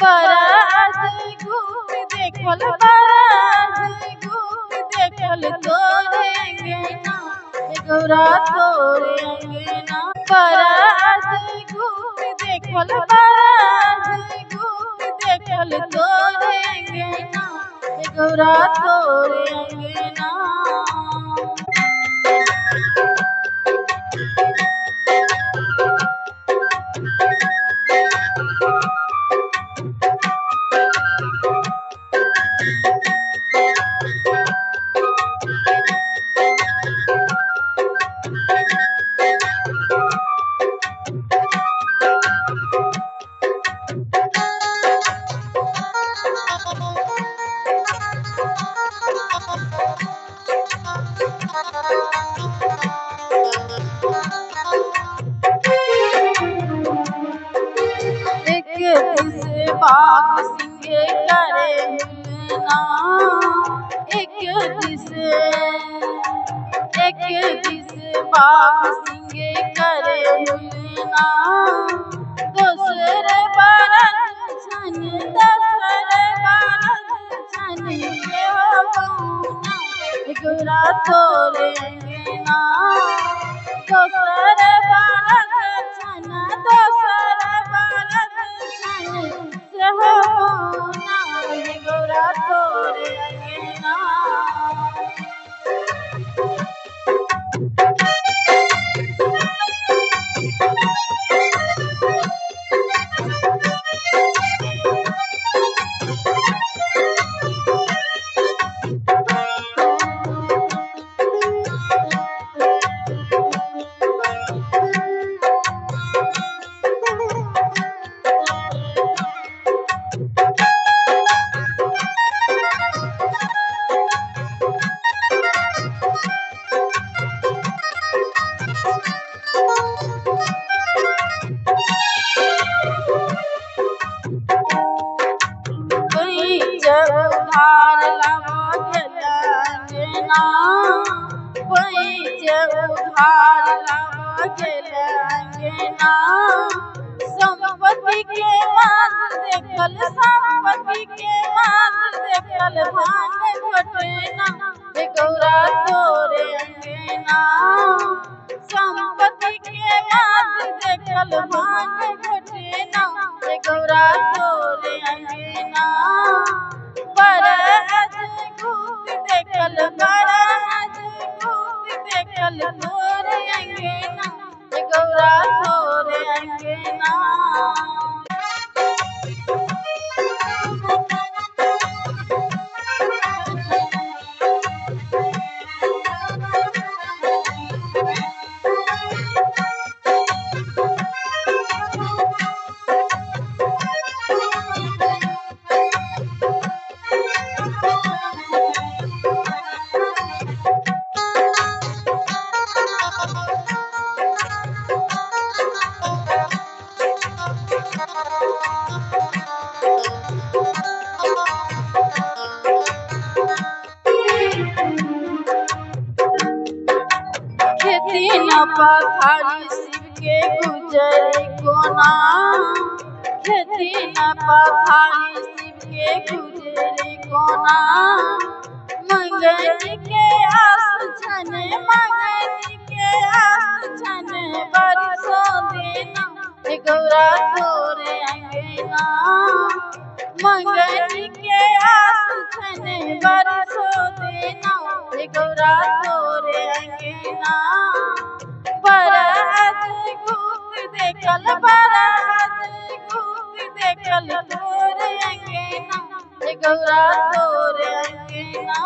बरस घूम देखल बरस घूम देखल तोरे अंगना गौरा तोरे अंगना बरस घूम देखल बरस घूम देखल तोरे अंगना गौरा तोरे अंगना। बाग सिंगे करे मिलना एक दिस बाग सिंगे करे मिलना दोसरे बारत छन दोसरे बारत छन के हो गौना गौरा तोरे अंगना दोसरे बारत छन दोसरे बारत छन हो गौरा तोरे अंगना। उधार लगे अंगना उधार लगे अंगना संपत्ति के मात देखल संपत्ति के मात देखल भांग घटना गौरा तोरे अंगना संपत्ति के मात देखल भांग घटना गौरा तोरे अंगना बरस घूम देखल बरस घूम देखल तोरे अंगना गौरा तोरे अंगना। खेती न पथारी शिव के गुजरी कोना खेती न पथारी शिव के गुजरी कोना मंगनी के आस छन मंगनी के आस छन बरसो देना गौरा तोरे अंगना मंगनी के आस छन बरसो देना गौरा तोरे अंगना बरस घूम देखल बरस घूम देखल तोरे अंगना गौरा तोरे अंगना।